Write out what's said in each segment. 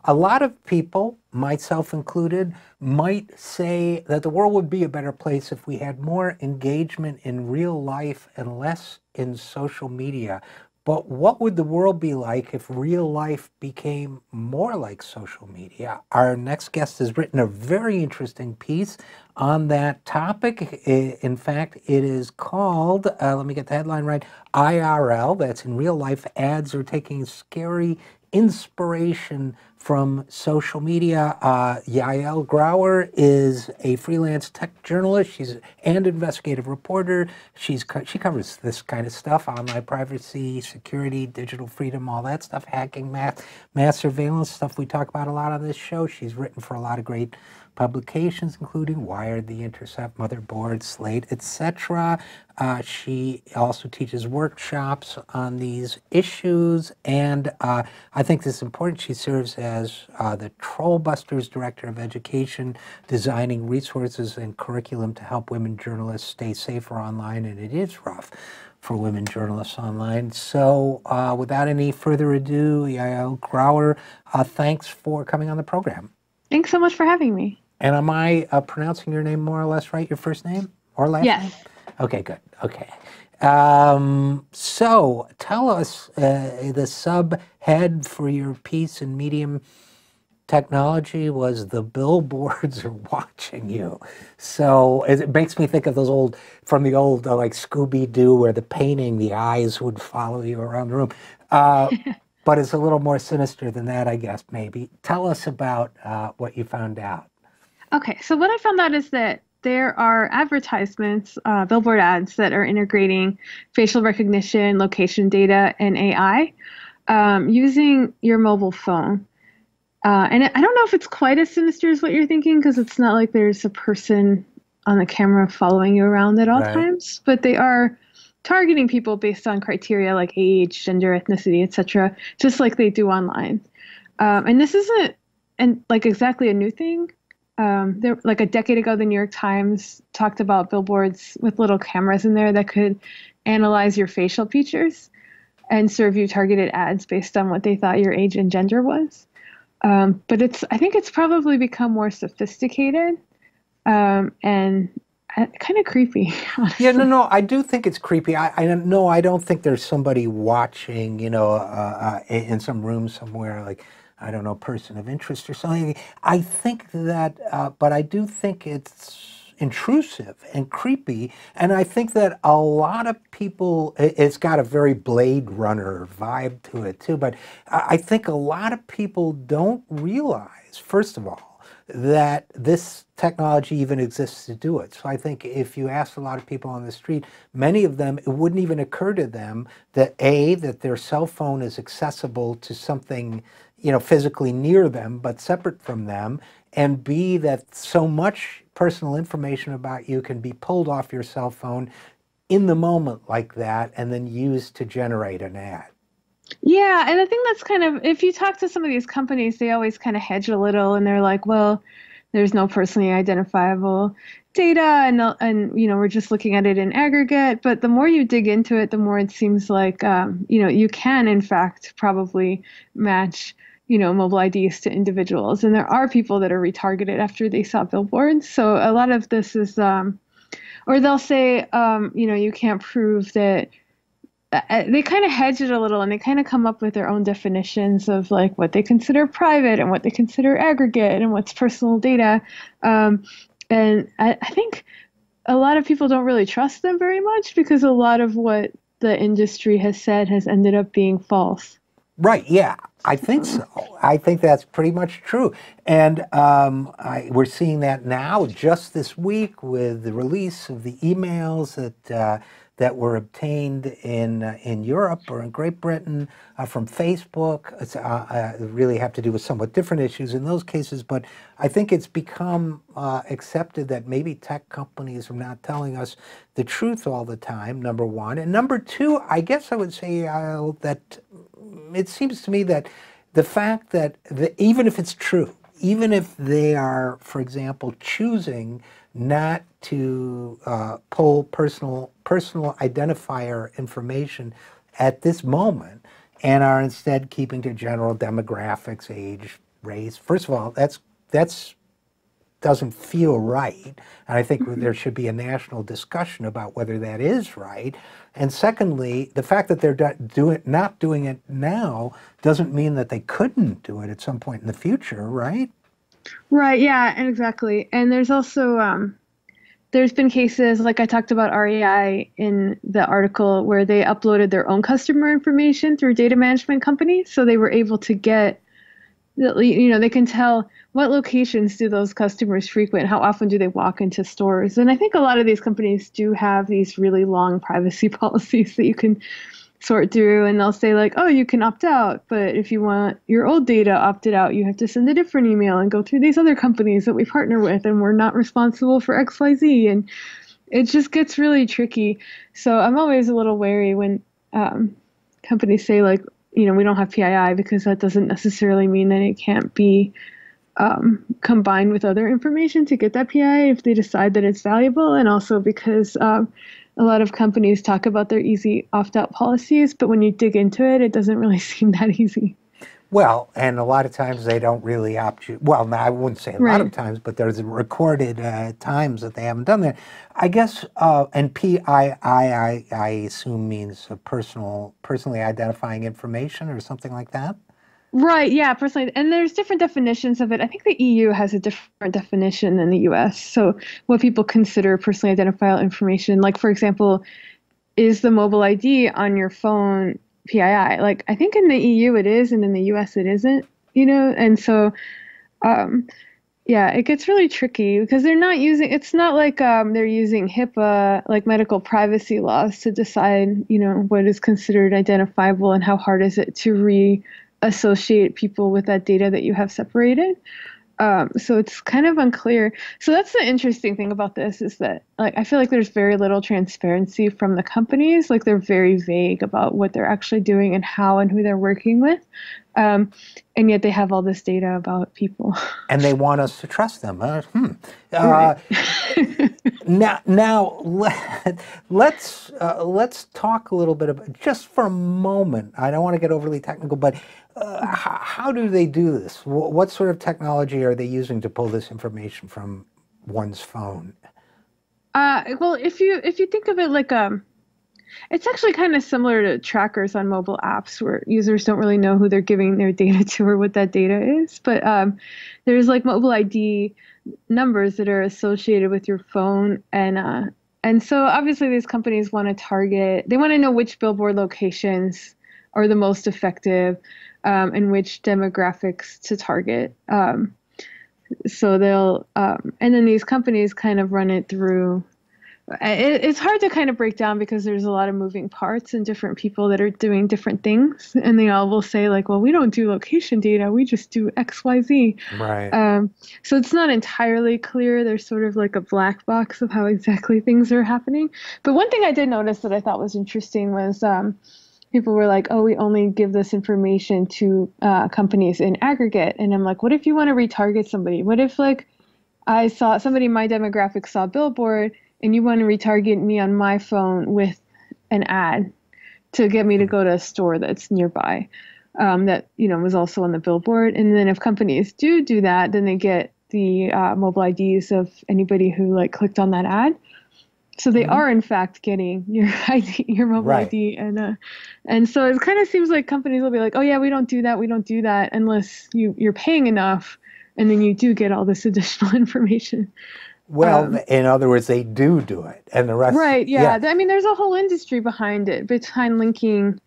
A lot of people, myself included, might say that the world would be a better place if we had more engagement in real life and less in social media. But what would the world be like if real life became more like social media? Our next guest has written a very interesting piece on that topic. In fact, it is called, let me get the headline right, IRL, that's in real life, ads are taking scary inspiration from social media. Yael Grauer is a freelance tech journalist. She's and investigative reporter. She covers this kind of stuff: online privacy, security, digital freedom, all that stuff, hacking, mass surveillance, stuff we talk about a lot on this show. She's written for a lot of great publications, including Wired, The Intercept, Motherboard, Slate, etc. She also teaches workshops on these issues, and I think this is important. She serves as the Trollbusters Director of Education, designing resources and curriculum to help women journalists stay safer online, and it is rough for women journalists online. So without any further ado, Yael Grauer, thanks for coming on the program. Thanks so much for having me. And am I pronouncing your name more or less right, your first name or last name? Yes. Okay, good. Okay. So tell us the subhead for your piece in Medium Technology was "The Billboards Are Watching You." So it makes me think of those from the old like Scooby-Doo, where the painting, the eyes would follow you around the room. But it's a little more sinister than that, I guess, maybe. Tell us about what you found out. Okay, so what I found out is that there are advertisements, billboard ads that are integrating facial recognition, location data, and AI using your mobile phone. And I don't know if it's quite as sinister as what you're thinking, because it's not like there's a person on the camera following you around at all times, but they are targeting people based on criteria like age, gender, ethnicity, etc., just like they do online. And this isn't like exactly a new thing. Like a decade ago, the New York Times talked about billboards with little cameras in there that could analyze your facial features and serve you targeted ads based on what they thought your age and gender was. But I think it's probably become more sophisticated and kind of creepy, honestly. Yeah, no, I do think it's creepy. I don't think there's somebody watching, in some room somewhere, like, I don't know, person of interest or something. I think that, but I do think it's intrusive and creepy. And I think that a lot of people, it's got a very Blade Runner vibe to it too. But I think a lot of people don't realize, first of all, that this technology even exists to do it. So I think if you ask a lot of people on the street, many of them, it wouldn't even occur to them that that their cell phone is accessible to something, physically near them, but separate from them, and B, that so much personal information about you can be pulled off your cell phone in the moment like that and then used to generate an ad. Yeah, and I think that's kind of, if you talk to some of these companies, they always kind of hedge a little, and they're like, well, there's no personally identifiable data, and we're just looking at it in aggregate. But the more you dig into it, the more it seems like you can in fact probably match mobile IDs to individuals, and there are people that are retargeted after they saw billboards. So a lot of this is, or they'll say, you can't prove that. They kind of hedge it a little, and they kind of come up with their own definitions of like what they consider private and what they consider aggregate and what's personal data. And I think a lot of people don't really trust them very much, because a lot of what the industry has said has ended up being false. Right, yeah, I think so. I think that's pretty much true. And we're seeing that now just this week with the release of the emails that were obtained in Europe or in Great Britain from Facebook. It's really have to do with somewhat different issues in those cases, but I think it's become accepted that maybe tech companies are not telling us the truth all the time, number one. And number two, I guess I would say that it seems to me that the fact that even if it's true, even if they are, for example, choosing not to pull personal identifier information at this moment, and are instead keeping to general demographics, age, raise. First of all, that's doesn't feel right. And I think there should be a national discussion about whether that is right. And secondly, the fact that they're not doing it now doesn't mean that they couldn't do it at some point in the future, right? Right, yeah, and exactly. And there's also there's been cases like I talked about REI in the article where they uploaded their own customer information through data management companies, so they were able to get, they can tell what locations do those customers frequent, how often do they walk into stores. And I think a lot of these companies do have these really long privacy policies that you can sort through, and they'll say like, oh, you can opt out, but if you want your old data opted out, you have to send a different email and go through these other companies that we partner with, and we're not responsible for XYZ. And it just gets really tricky. So I'm always a little wary when companies say like, we don't have PII, because that doesn't necessarily mean that it can't be combined with other information to get that PII if they decide that it's valuable. And also because a lot of companies talk about their easy opt-out policies, but when you dig into it, it doesn't really seem that easy. Well, and a lot of times they don't really opt you. Well, no, I wouldn't say a lot of times, but there's recorded times that they haven't done that. I guess, and PII, I assume means personally identifying information or something like that? Right, yeah, personally. And there's different definitions of it. I think the EU has a different definition than the US. So what people consider personally identifiable information, like for example, is the mobile ID on your phone PII? Like I think in the EU it is, and in the US it isn't, And so yeah, it gets really tricky because they're not using, it's not like they're using HIPAA, like medical privacy laws to decide, what is considered identifiable and how hard is it to associate people with that data that you have separated. So it's kind of unclear. So that's the interesting thing about this, is that I feel like there's very little transparency from the companies. Like they're very vague about what they're actually doing and how and who they're working with. And yet they have all this data about people. And they want us to trust them. Right. Now let's talk a little bit about, just for a moment, I don't want to get overly technical, but how do they do this? What sort of technology are they using to pull this information from one's phone? Well, if you think of it like it's actually kind of similar to trackers on mobile apps where users don't really know who they're giving their data to or what that data is. But there's like mobile ID numbers that are associated with your phone. And so obviously these companies want to they want to know which billboard locations are the most effective and which demographics to target. So they'll, and then these companies kind of run it through. It's hard to kind of break down because there's a lot of moving parts and different people that are doing different things. And they all will say like, well, we don't do location data. We just do XYZ. Right. So it's not entirely clear. There's sort of like a black box of how exactly things are happening. But one thing I did notice that I thought was interesting was people were like, oh, we only give this information to companies in aggregate. And I'm like, what if you want to retarget somebody? What if like I saw somebody in my demographic saw a billboard and you want to retarget me on my phone with an ad to get me to go to a store that's nearby that, was also on the billboard. And then if companies do that, then they get the mobile IDs of anybody who like clicked on that ad. So they are in fact getting your ID, your mobile ID, and so it kind of seems like companies will be like, oh yeah, we don't do that unless you're paying enough, and then you do get all this additional information. Well, in other words, they do it, and the rest. Right. Yeah. I mean, there's a whole industry behind linking,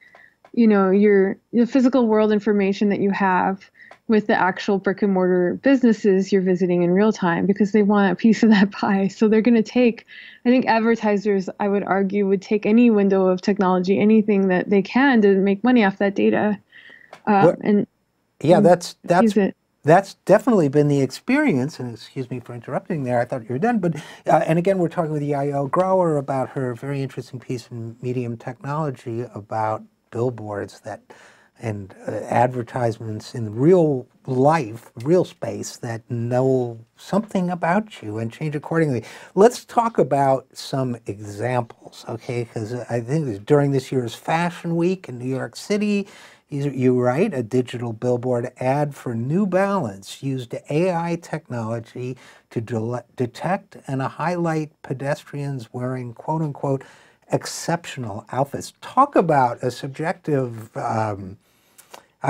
your physical world information that you have with the actual brick and mortar businesses you're visiting in real time, because they want a piece of that pie. So they're going to take, I think advertisers, I would argue, would take any window of technology, anything that they can to make money off that data. That's definitely been the experience, and excuse me for interrupting there, I thought you were done, but, and again, we're talking with Yael Grauer about her very interesting piece in Medium Technology about billboards and advertisements in real life, real space that know something about you and change accordingly. Let's talk about some examples, okay? Because I think during this year's Fashion Week in New York City, You write a digital billboard ad for New Balance used AI technology to detect and highlight pedestrians wearing quote unquote exceptional outfits. Talk about a subjective, I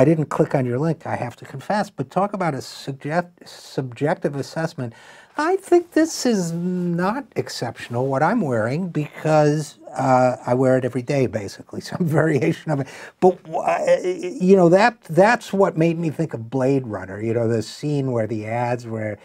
didn't click on your link, I have to confess, but talk about a subjective assessment. I think this is not exceptional, what I'm wearing, because I wear it every day, basically, some variation of it. But, you know, that's what made me think of Blade Runner, you know, the scene where the ads where,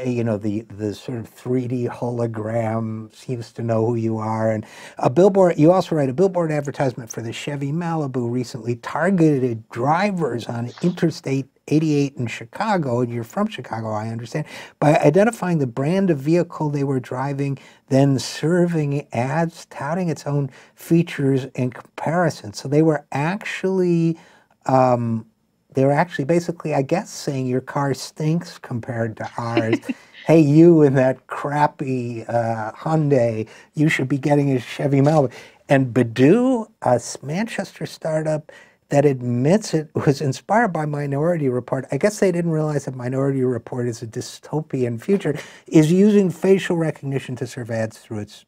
you know, the sort of 3D hologram seems to know who you are. And a billboard, you also write a billboard advertisement for the Chevy Malibu recently targeted drivers on Interstate 88 in Chicago, and you're from Chicago, I understand, by identifying the brand of vehicle they were driving, then serving ads touting its own features in comparison. So they were actually basically, I guess, saying your car stinks compared to ours. Hey, you in that crappy Hyundai, you should be getting a Chevy Malibu. And Badoo, a Manchester startup that admits it was inspired by Minority Report, I guess they didn't realize that Minority Report is a dystopian future, is using facial recognition to serve ads through its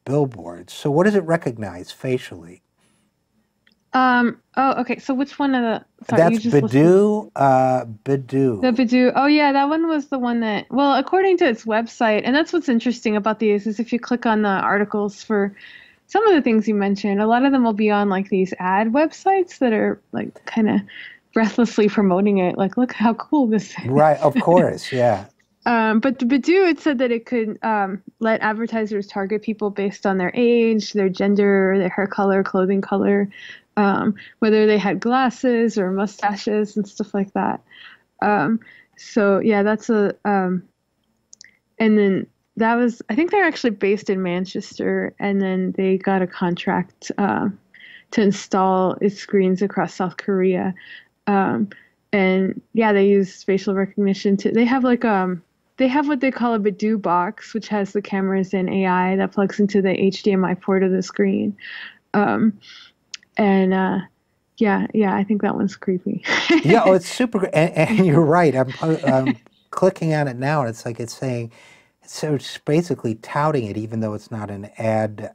billboards. So what does it recognize facially? Oh, okay. So which one of the? Sorry, That's you just Badoo. Badoo. The Badoo. Oh yeah, that one was the one that. Well, according to its website, and that's what's interesting about these is if you click on the articles for some of the things you mentioned, a lot of them will be on like these ad websites that are like kind of breathlessly promoting it. Like, look how cool this is. Right. Of course. Yeah. But the Badoo, it said that it could let advertisers target people based on their age, their gender, their hair color, clothing color, whether they had glasses or mustaches and stuff like that. So yeah, that's and then that was, I think they're actually based in Manchester, and then they got a contract to install its screens across South Korea. And yeah, they use facial recognition they have like they have what they call a Badoo box, which has the cameras and AI that plugs into the HDMI port of the screen. Yeah, I think that one's creepy. Yeah, oh, it's super great. And you're right. I'm clicking on it now, and it's like it's saying, so it's basically touting it, even though it's not an ad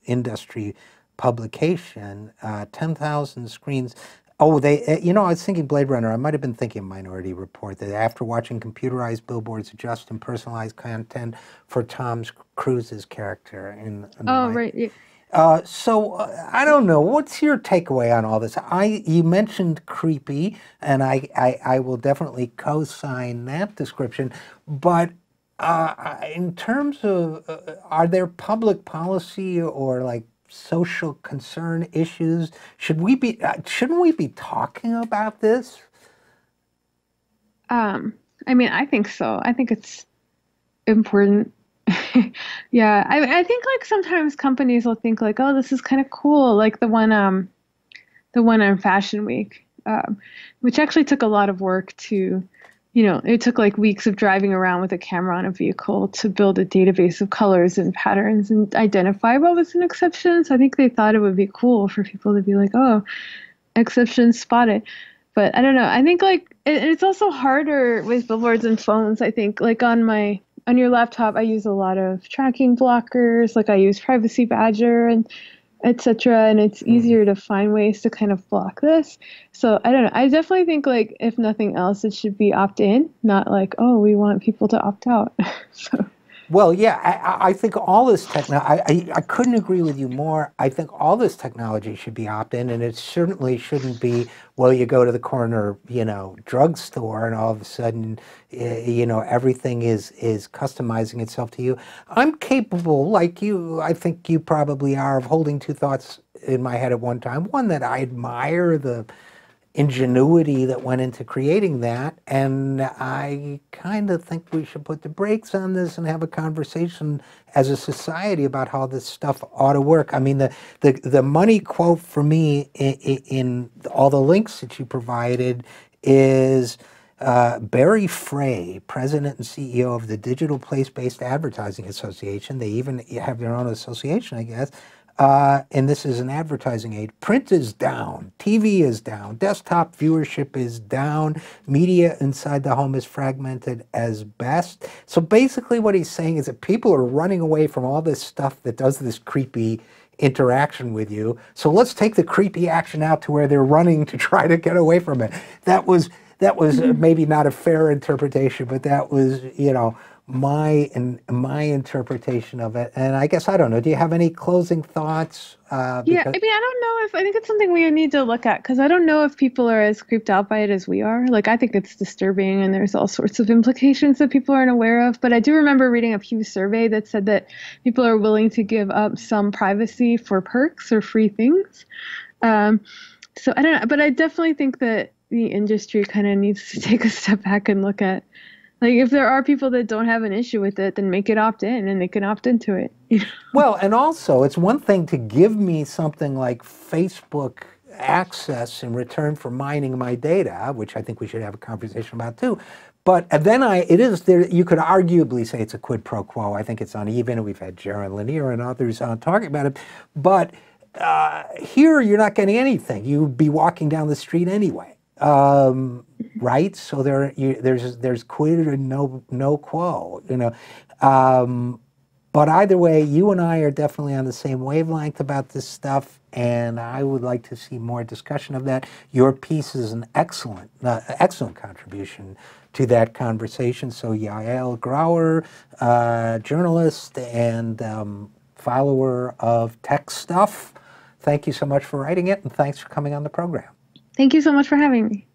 industry publication. 10,000 screens. Oh, they, you know, I was thinking Blade Runner. I might have been thinking Minority Report, that after watching computerized billboards adjust and personalized content for Tom Cruise's character in Oh, right. Yeah. So I don't know. What's your takeaway on all this? You mentioned creepy, and I will definitely co-sign that description. But in terms of, are there public policy or like social concern issues? Shouldn't we be talking about this? I mean, I think so. I think it's important. Yeah, I think like sometimes companies will think like, oh, this is kind of cool, like the one on Fashion Week, which actually took a lot of work to, you know, it took like weeks of driving around with a camera on a vehicle to build a database of colors and patterns and identify what was an exception. So I think they thought it would be cool for people to be like, oh, exception spotted. But I don't know. I think like it's also harder with billboards and phones. I think like on your laptop, I use a lot of tracking blockers. Like I use Privacy Badger and etc. And it's easier to find ways to kind of block this. So I don't know. I definitely think like if nothing else, it should be opt-in, not like, oh, we want people to opt out. So. Well, yeah, I think all this technology, I couldn't agree with you more. I think all this technology should be opt-in, and it certainly shouldn't be, well, you go to the corner, you know, drugstore, and all of a sudden, you know, everything is customizing itself to you. I'm capable, like you, I think you probably are, of holding two thoughts in my head at one time. One, that I admire the ingenuity that went into creating that, and I kind of think we should put the brakes on this and have a conversation as a society about how this stuff ought to work. I mean, the money quote for me in all the links that you provided is Barry Frey, president and CEO of the Digital Place-Based Advertising Association. They even have their own association, I guess. and this is an advertising aid, print is down, TV is down, desktop viewership is down, media inside the home is fragmented as best. So basically what he's saying is that people are running away from all this stuff that does this creepy interaction with you. So let's take the creepy action out to where they're running to try to get away from it. That was maybe not a fair interpretation, but that was, you know, my interpretation of it. And I guess, I don't know, do you have any closing thoughts? Yeah, I mean, I don't know if I think it's something we need to look at because I don't know if people are as creeped out by it as we are. Like, I think it's disturbing and there's all sorts of implications that people aren't aware of. But I do remember reading a Pew survey that said that people are willing to give up some privacy for perks or free things. So I don't know, but I definitely think that the industry kind of needs to take a step back and look at, like, if there are people that don't have an issue with it, then make it opt in and they can opt into it. You know? Well, and also it's one thing to give me something like Facebook access in return for mining my data, which I think we should have a conversation about too. But then you could arguably say it's a quid pro quo. I think it's uneven. We've had Jaron Lanier and others talking about it. But here you're not getting anything. You'd be walking down the street anyway. Right? So there's quid and no quo, you know. But either way, you and I are definitely on the same wavelength about this stuff, and I would like to see more discussion of that. Your piece is an excellent contribution to that conversation. So Yael Grauer, journalist and follower of tech stuff, thank you so much for writing it, and thanks for coming on the program. Thank you so much for having me.